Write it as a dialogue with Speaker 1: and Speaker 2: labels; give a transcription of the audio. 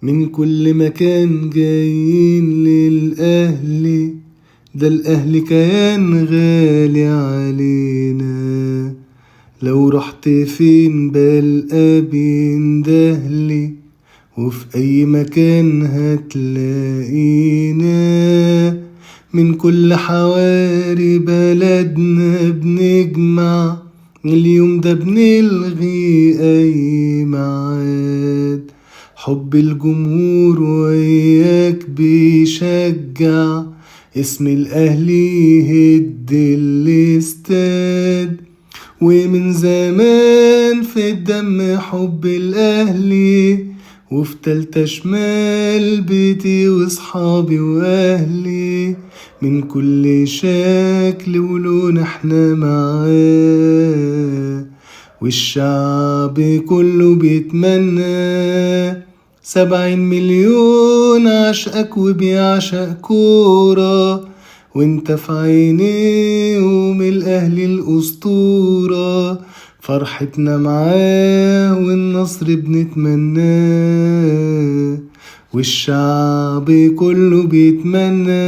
Speaker 1: من كل مكان جايين للأهلي، ده الأهلي كيان غالي علينا. لو رحت فين بلقى بيندهلي، وفي أي مكان هتلاقينا. من كل حواري بلدنا بنجمع، اليوم ده بنلغي أي ميعاد. حب الجمهور وياك بيشجع، اسم الأهلي يهد الاستاد. ومن زمان في الدم حب الأهلي، وفي تالتة شمال بيتي وصحابي وأهلي. من كل شكل ولون احنا معاه، والشعب كله بيتمنى. 70 مليون عشقك وبيعشق كورة، وانت في عينيهم الأهلي الأسطورة. فرحتنا معاه والنصر بنتمناه، والشعب كله بيتمنى.